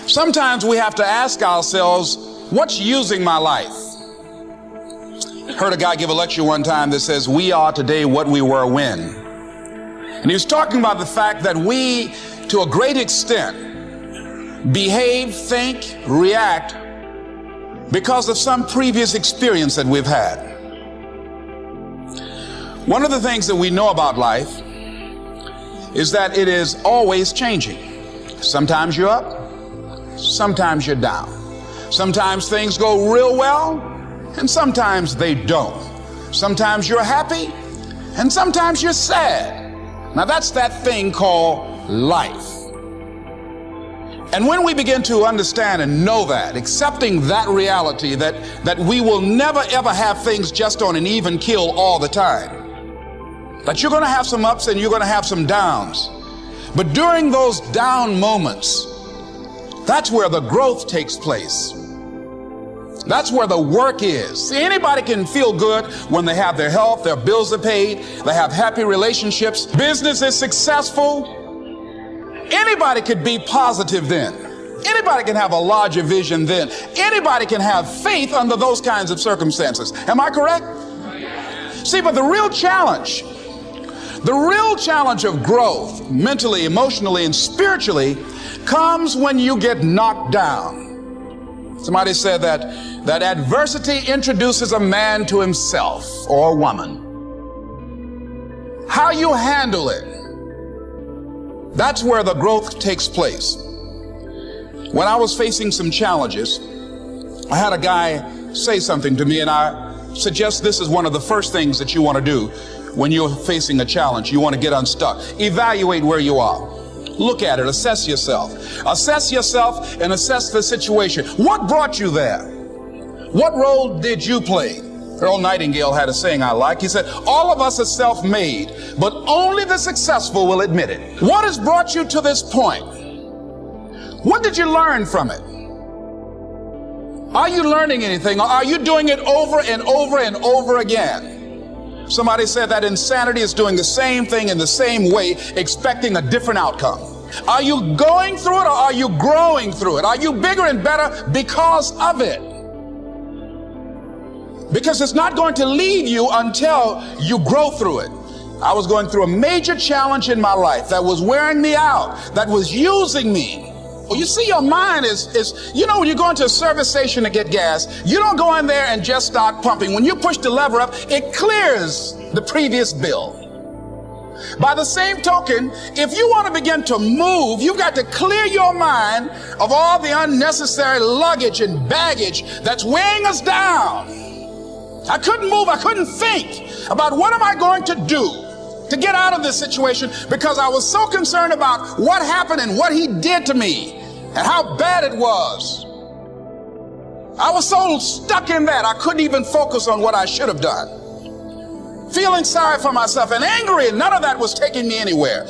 Sometimes we have to ask ourselves, what's using my life? Heard a guy give a lecture one time that says, we are today what we were when. And he was talking about the fact that we, to a great extent, behave, think, react because of some previous experience that we've had. One of the things that we know about life is that it is always changing. Sometimes you're up, sometimes you're down. Sometimes things go real well, and sometimes they don't. Sometimes you're happy, and sometimes you're sad. Now that's that thing called life. And when we begin to understand and know that, accepting that reality that we will never ever have things just on an even keel all the time, that you're going to have some ups and you're going to have some downs. But during those down moments, that's where the growth takes place. That's where the work is. See, anybody can feel good when they have their health, their bills are paid, they have happy relationships, business is successful. Anybody could be positive then. Anybody can have a larger vision then. Anybody can have faith under those kinds of circumstances. Am I correct? See, but the real challenge of growth, mentally, emotionally, and spiritually, comes when you get knocked down. Somebody said that adversity introduces a man to himself or a woman. How you handle it, that's where the growth takes place. When I was facing some challenges, I had a guy say something to me, and I suggest this is one of the first things that you want to do when you're facing a challenge. You want to get unstuck. Evaluate where you are. Look at it, assess yourself. Assess yourself and assess the situation. What brought you there? What role did you play? Earl Nightingale had a saying I like. He said, all of us are self-made, but only the successful will admit it. What has brought you to this point? What did you learn from it? Are you learning anything, or are you doing it over and over and over again? Somebody said that insanity is doing the same thing in the same way, expecting a different outcome. Are you going through it, or are you growing through it? Are you bigger and better because of it? Because it's not going to leave you until you grow through it. I was going through a major challenge in my life that was wearing me out, that was using me. Well, you see, your mind is, you know, when you go into a service station to get gas, you don't go in there and just start pumping. When you push the lever up, it clears the previous bill. By the same token, if you want to begin to move, you've got to clear your mind of all the unnecessary luggage and baggage that's weighing us down. I couldn't move. I couldn't think about what am I going to do to get out of this situation, because I was so concerned about what happened and what he did to me and how bad it was. I was so stuck in that I couldn't even focus on what I should have done. Feeling sorry for myself and angry, and none of that was taking me anywhere.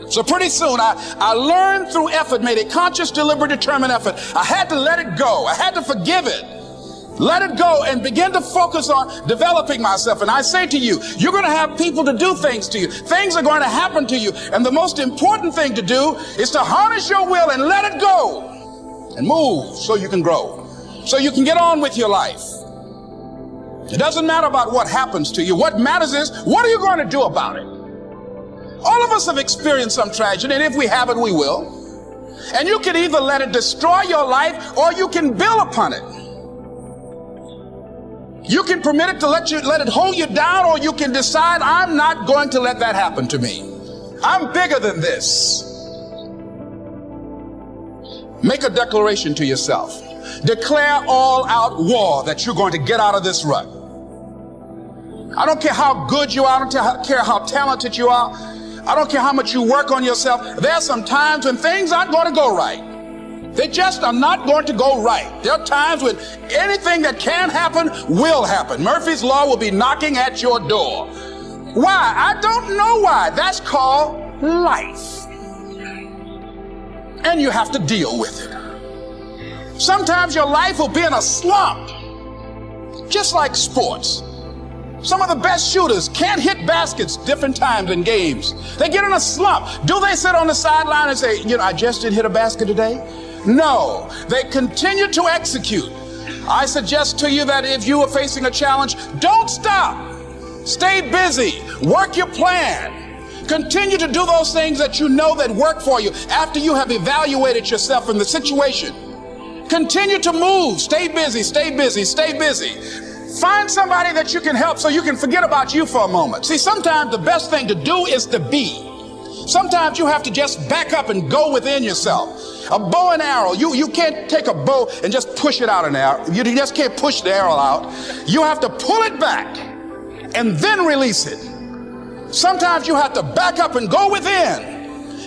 So pretty soon I learned through effort, made a conscious, deliberate, determined effort. I had to let it go. I had to forgive it. Let it go and begin to focus on developing myself. And I say to you, you're going to have people to do things to you. Things are going to happen to you. And the most important thing to do is to harness your will and let it go and move so you can grow, so you can get on with your life. It doesn't matter about what happens to you. What matters is, what are you going to do about it? All of us have experienced some tragedy, and if we haven't, we will. And you can either let it destroy your life, or you can build upon it. You can permit it to let it hold you down, or you can decide, I'm not going to let that happen to me. I'm bigger than this. Make a declaration to yourself. Declare all out war that you're going to get out of this rut. I don't care how good you are. I don't care how talented you are. I don't care how much you work on yourself. There are some times when things aren't going to go right. They just are not going to go right. There are times when anything that can happen will happen. Murphy's Law will be knocking at your door. Why? I don't know why. That's called life. And you have to deal with it. Sometimes your life will be in a slump, just like sports. Some of the best shooters can't hit baskets different times in games. They get in a slump. Do they sit on the sideline and say, I just didn't hit a basket today? No, they continue to execute. I suggest to you that if you are facing a challenge, don't stop. Stay busy. Work your plan. Continue to do those things that you know that work for you after you have evaluated yourself in the situation. Continue to move. Stay busy, stay busy, stay busy. Find somebody that you can help so you can forget about you for a moment. See, sometimes the best thing to do is to be. Sometimes you have to just back up and go within yourself. A bow and arrow, you can't take a bow and just push it out an arrow. You just can't push the arrow out. You have to pull it back and then release it. Sometimes you have to back up and go within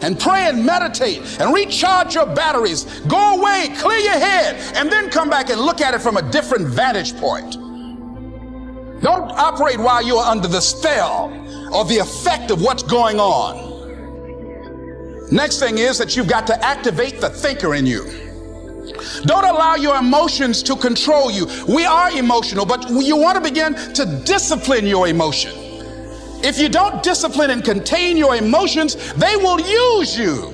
and pray and meditate and recharge your batteries. Go away, clear your head, and then come back and look at it from a different vantage point. Don't operate while you are under the spell or the effect of what's going on. Next thing is that you've got to activate the thinker in you. Don't allow your emotions to control you. We are emotional, but you want to begin to discipline your emotion. If you don't discipline and contain your emotions, they will use you.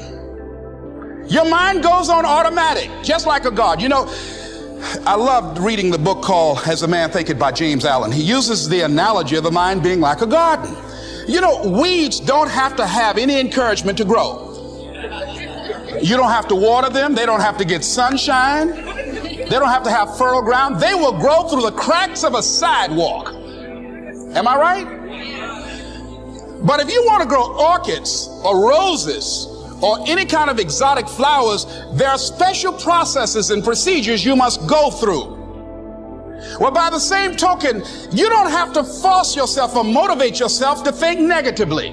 Your mind goes on automatic, just like a guard. I loved reading the book called As a Man Thinketh by James Allen. He uses the analogy of the mind being like a garden. Weeds don't have to have any encouragement to grow. You don't have to water them. They don't have to get sunshine. They don't have to have fertile ground. They will grow through the cracks of a sidewalk. Am I right? But if you want to grow orchids or roses or any kind of exotic flowers, there are special processes and procedures you must go through. Well, by the same token, you don't have to force yourself or motivate yourself to think negatively,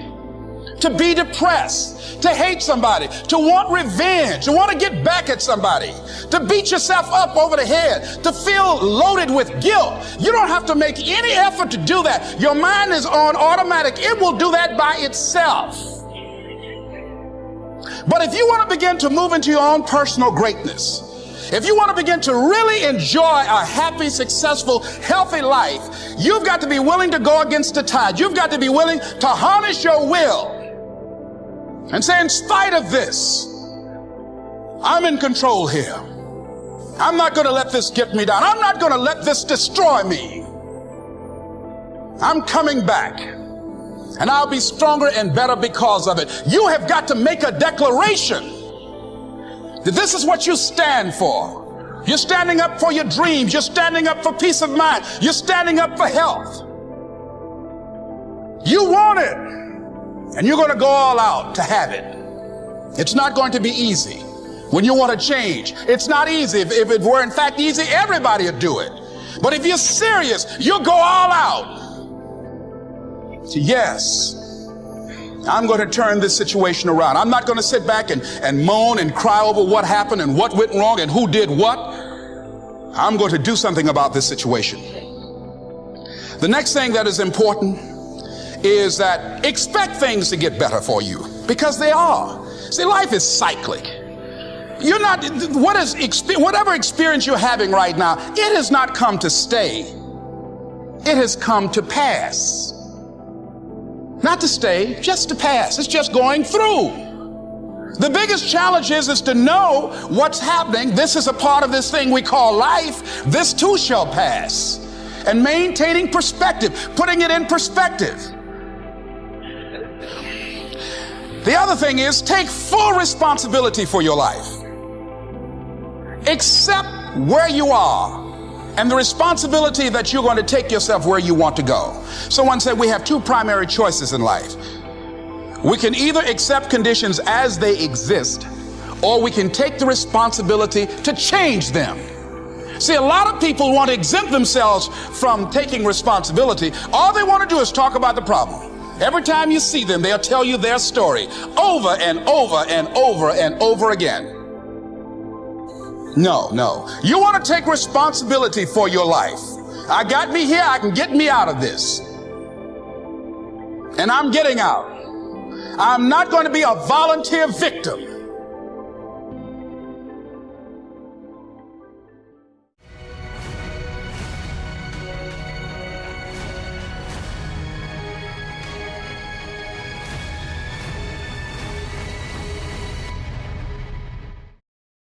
to be depressed, to hate somebody, to want revenge, to want to get back at somebody, to beat yourself up over the head, to feel loaded with guilt. You don't have to make any effort to do that. Your mind is on automatic. It will do that by itself. But if you want to begin to move into your own personal greatness, if you want to begin to really enjoy a happy, successful, healthy life, you've got to be willing to go against the tide. You've got to be willing to harness your will and say, in spite of this, I'm in control here. I'm not going to let this get me down. I'm not going to let this destroy me. I'm coming back, and I'll be stronger and better because of it. You have got to make a declaration that this is what you stand for. You're standing up for your dreams. You're standing up for peace of mind. You're standing up for health. You want it, and you're going to go all out to have it. It's not going to be easy. When you want to change, it's not easy. If it were in fact easy, everybody would do it. But if you're serious, you'll go all out. So yes, I'm going to turn this situation around. I'm not going to sit back and moan and cry over what happened and what went wrong and who did what. I'm going to do something about this situation. The next thing that is important is that expect things to get better for you, because they are. See, life is cyclic. You're not, whatever experience you're having right now, it has not come to stay. It has come to pass. Not to stay, just to pass. It's just going through. The biggest challenge is to know what's happening. This is a part of this thing we call life. This too shall pass. And maintaining perspective, putting it in perspective. The other thing is take full responsibility for your life. Accept where you are and the responsibility that you're going to take yourself where you want to go. Someone said we have two primary choices in life. We can either accept conditions as they exist, or we can take the responsibility to change them. See, a lot of people want to exempt themselves from taking responsibility. All they want to do is talk about the problem. Every time you see them, they'll tell you their story over and over and over and over again. No. You want to take responsibility for your life. I got me here. I can get me out of this. And I'm getting out. I'm not going to be a volunteer victim.